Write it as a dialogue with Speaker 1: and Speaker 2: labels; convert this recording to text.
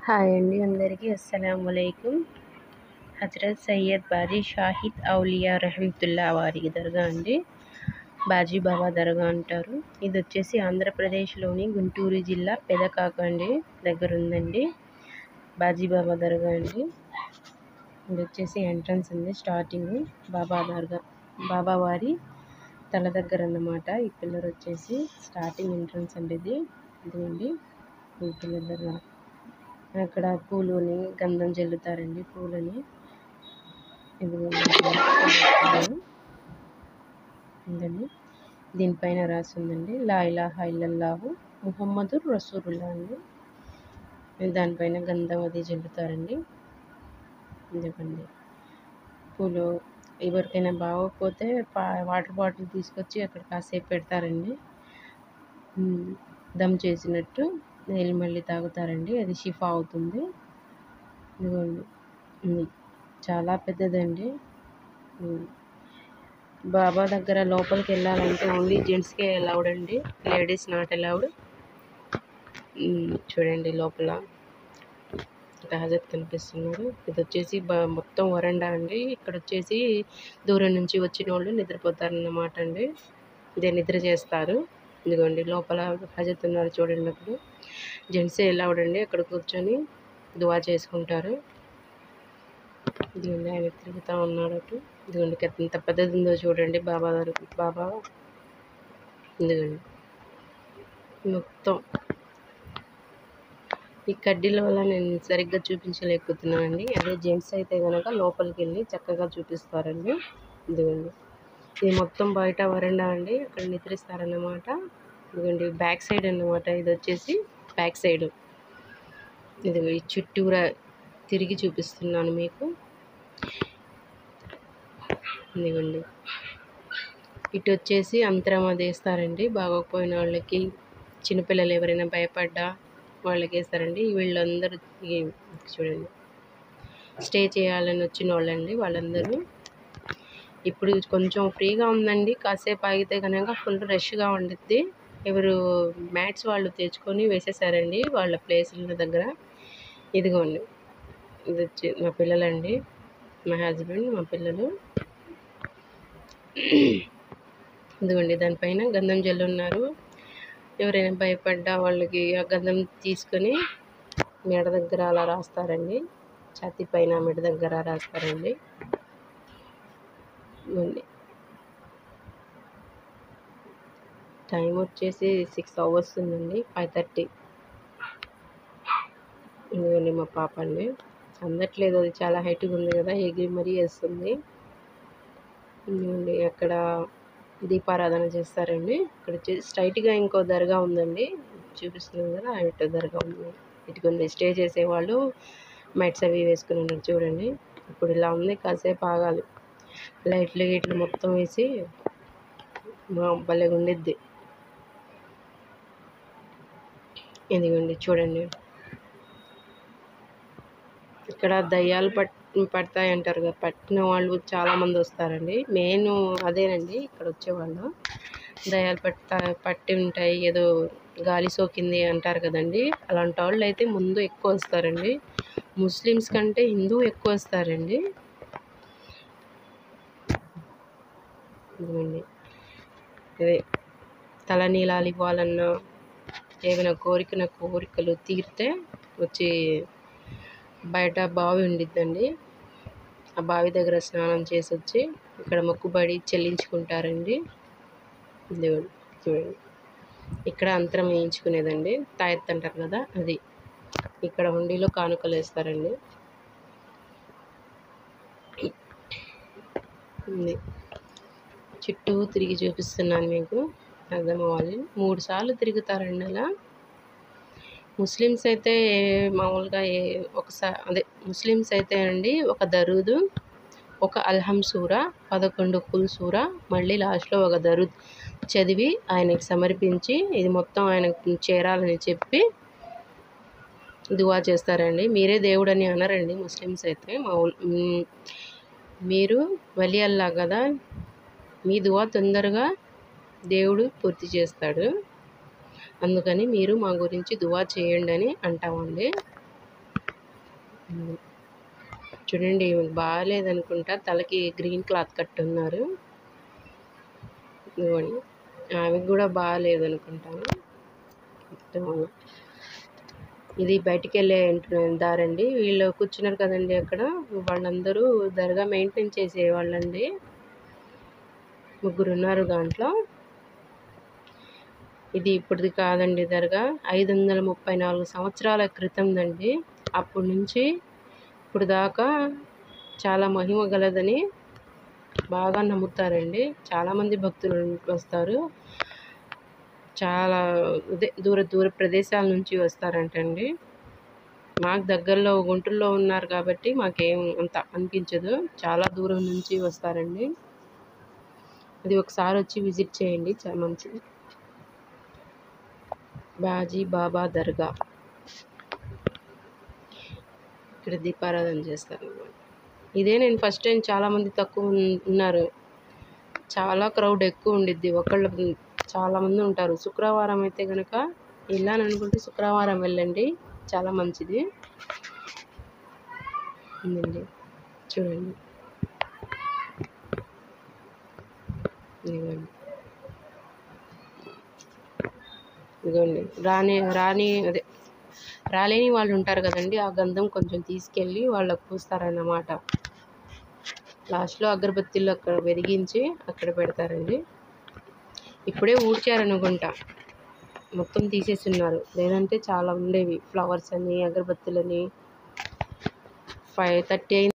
Speaker 1: Hi అండి అందరికీ అస్సలాముఅలైకుం. హజరత్ సయ్యద్ బాజీ షాహిద్ ఔలియా రహమతుల్లా వారి దర్గా అండి. బాజీ బాబా దర్గా అంటారు. ఇది వచ్చేసి ఆంధ్రప్రదేశ్లోని గుంటూరు జిల్లా పెదకాక అండి దగ్గర ఉందండి. బాజీ బాబా దర్గా అండి. ఇది వచ్చేసి ఎంట్రన్స్ ఉంది. స్టార్టింగ్ బాబా దర్గా బాబా వారి తల దగ్గర అన్నమాట. ఈ పిల్లర్ వచ్చేసి స్టార్టింగ్ ఎంట్రన్స్ అండి. ఇదిగోండి ఈ పిల్లర్ దగ్గర అక్కడ పూలని గంధం జల్లుతారండి. పూలని ఇదిగోండి దీనిపైన రాసిందండి లా ఇలాహా ఇల్లల్లాహు ముహమ్మదుర్ రసూలుల్లాహ్ అండి. దానిపైన గంధం అది జల్లుతారండి. ఇదిగోండి పూలు ఎవరికైనా బాగోకపోతే వాటర్ బాటిల్ తీసుకొచ్చి అక్కడ కాసేపు పెడతారండి. దమ్ చేసినట్టు నీళ్ళు మళ్ళీ తాగుతారండి. అది షిఫా అవుతుంది. ఇదిగోండి చాలా పెద్దదండి. బాబా దగ్గర లోపలికి వెళ్ళాలంటే ఓన్లీ జెంట్స్కే అలౌడ్ అండి, లేడీస్ నాట్ అలౌడ్. చూడండి లోపల హజరత్ కనిపిస్తున్నాడు. ఇది వచ్చేసి మొత్తం వరండా అండి. ఇక్కడ వచ్చేసి దూరం నుంచి వచ్చిన వాళ్ళు నిద్రపోతారన్నమాట అండి. ఇదే నిద్ర చేస్తారు. ఇదిగోండి లోపల హజరత్ ఉన్నారు చూడండి. అప్పుడు జెంట్సే అలౌడ్ అండి. అక్కడ కూర్చొని దువా చేసుకుంటారు. ఇదిగోండి ఆయన తిరుగుతూ ఉన్నాడు అటు. ఇదిగోండి ఎంత పెద్దది ఉందో చూడండి బాబా బాబా. ఇదిగోండి మొత్తం ఈ కడ్డీల వల్ల నేను సరిగ్గా చూపించలేకపోతున్నానండి. అదే జెంట్స్ అయితే కనుక లోపలికి వెళ్ళి చక్కగా చూపిస్తారండి. ఇదిగోండి ఇది మొత్తం బయట వరండా అండి. అక్కడ నిద్రిస్తారన్నమాట. ఇదిగోండి బ్యాక్ సైడ్ అన్నమాట. ఇది వచ్చేసి బ్యాక్ సైడ్. ఇదిగో ఈ చుట్టూరా తిరిగి చూపిస్తున్నాను మీకు. ఇదిగోండి ఇటు వచ్చేసి అంతరం అది వేస్తారండి. బాగోకపోయిన వాళ్ళకి, చిన్నపిల్లలు ఎవరైనా భయపడ్డా వాళ్ళకి వేస్తారండి. వీళ్ళందరూ చూడండి స్టే చేయాలని వచ్చిన వాళ్ళండి వాళ్ళందరూ. ఇప్పుడు కొంచెం ఫ్రీగా ఉందండి. కాసేపు ఆగితే కనుక ఫుల్ రష్గా ఉండిద్ది. ఎవరు మ్యాట్స్ వాళ్ళు తెచ్చుకొని వేసేసారండి వాళ్ళ ప్లేసుల దగ్గర. ఇదిగోండి ఇది వచ్చి మా పిల్లలండి, మా హస్బెండ్, మా పిల్లలు. ఇదిగోండి దానిపైన గంధం జల్లున్నారు. ఎవరైనా భయపడ్డా వాళ్ళకి ఆ గంధం తీసుకొని మెడ దగ్గర అలా రాస్తారండి. ఛాతీ పైన మెడ దగ్గర రాస్తారండి. టైం వచ్చేసి 6 hours ఉందండి. 5:30. ఇదిగోండి మా పాప అండి. అందట్లేదు, అది చాలా హైట్గా ఉంది కదా, ఎగిరి మరీ వేస్తుంది. ఇదిగోండి అక్కడ దీపారాధన చేస్తారండి. ఇక్కడ వచ్చేసి స్ట్రైట్గా ఇంకో దర్గా ఉందండి, చూపిస్తున్నాం కదా, ఇటు దర్గా ఉంది. ఇటుకుంది స్టే చేసేవాళ్ళు మ్యాట్స్ అవి వేసుకుని ఉన్నారు చూడండి. ఇప్పుడు ఇలా ఉంది, కాసేపు ఆగాలి. లైట్లు గిట్లు మొత్తం వేసి భలే ఉండిద్ది. ఇదిగోండి చూడండి ఇక్కడ దయ్యాలు పడతాయి అంటారు కదా, పట్టిన వాళ్ళు చాలామంది వస్తారండి. మెయిన్ అదేనండి ఇక్కడ వచ్చేవాళ్ళు. దయ్యాలు పట్టి ఉంటాయి, ఏదో గాలి సోకింది అంటారు కదండి, అలాంటి వాళ్ళు అయితే ముందు ఎక్కువ వస్తారండి. ముస్లిమ్స్ కంటే హిందూ ఎక్కువ వస్తారండి. ఇదిగోండి అదే తలనీలాలు ఇవ్వాలన్నా, ఏమైనా కోరికలు తీరితే వచ్చి బయట బావి ఉండిద్దండి, ఆ బావి దగ్గర స్నానం చేసి వచ్చి ఇక్కడ మొక్కుబడి చెల్లించుకుంటారండి. దేవుడు చూడండి ఇక్కడ అంతరం వేయించుకునేదండి, తాయెత్తు అంటారు కదా, అది ఇక్కడ హుండీలో కానుకలు వేస్తారండి. చుట్టూ తిరిగి చూపిస్తున్నాను మీకు అర్థం అవ్వాలి. 3 సార్లు తిరుగుతారండి అలా. ముస్లిమ్స్ అయితే మామూలుగా ఒకసారి అదే ముస్లిమ్స్ అయితే అండి ఒక దరూదు, ఒక అల్హం సూరా, 11 కుల్ సూరా, మళ్ళీ లాస్ట్లో ఒక దరూద్ చదివి ఆయనకి సమర్పించి ఇది మొత్తం ఆయనకు చేరాలని చెప్పి దువా చేస్తారండి. మీరే దేవుడని అనరండి ముస్లిమ్స్ అయితే. మీరు వలి అల్లా కదా, మీ దువా తొందరగా దేవుడు పూర్తి చేస్తాడు, అందుకని మీరు మా గురించి దువా చేయండి అని అంటామండి. చూడండి, ఈమెకు బాగాలేదనుకుంటా, తలకి గ్రీన్ క్లాత్ కట్టున్నారు. ఇదిగోండి, ఆమెకు కూడా బాగాలేదనుకుంటాను. ఇది బయటికి వెళ్ళే దారండి. వీళ్ళు కూర్చున్నారు కదండి అక్కడ, వాళ్ళందరూ దర్గా మెయింటైన్ చేసేవాళ్ళండి. 3 ఉన్నారు దాంట్లో. ఇది ఇప్పటిది కాదండి దర్గా, 534 సంవత్సరాల క్రితందండి. అప్పటి నుంచి ఇప్పుడు దాకా చాలా మహిమ గలదని బాగా నమ్ముతారండి. చాలామంది భక్తులు వస్తారు. చాలా దూర దూర ప్రదేశాల నుంచి వస్తారంటండి. మాకు దగ్గరలో గుంటూరులో ఉన్నారు కాబట్టి మాకేం అంత అనిపించదు. చాలా దూరం నుంచి వస్తారండి. అది ఒకసారి వచ్చి విజిట్ చేయండి, చాలా మంచిది. బాజీ బాబా దర్గా, ఇక్కడ దీపారాధన చేస్తారు. ఇదే నేను ఫస్ట్ టైం. చాలామంది తక్కువ ఉన్నారు, చాలా క్రౌడ్ ఎక్కువ ఉండిద్ది. ఒకళ్ళు చాలామంది ఉంటారు. శుక్రవారం అయితే కనుక వెళ్ళాలనుకుంటే శుక్రవారం వెళ్ళండి, చాలా మంచిది. ఉందండి, చూడండి. ఇదిగోండి, రాలేని వాళ్ళు ఉంటారు కదండి, ఆ గంధం కొంచెం తీసుకెళ్ళి వాళ్ళకు పూస్తారన్నమాట. లాస్ట్లో అగరబత్తీలు అక్కడ వెలిగించి అక్కడ పెడతారండి. ఇప్పుడే ఊడ్చారనుకుంటా, మొత్తం తీసేస్తున్నారు. లేదంటే చాలా ఉండేవి, ఫ్లవర్స్ అని, అగరబత్తీలని. 5:30 అయింది.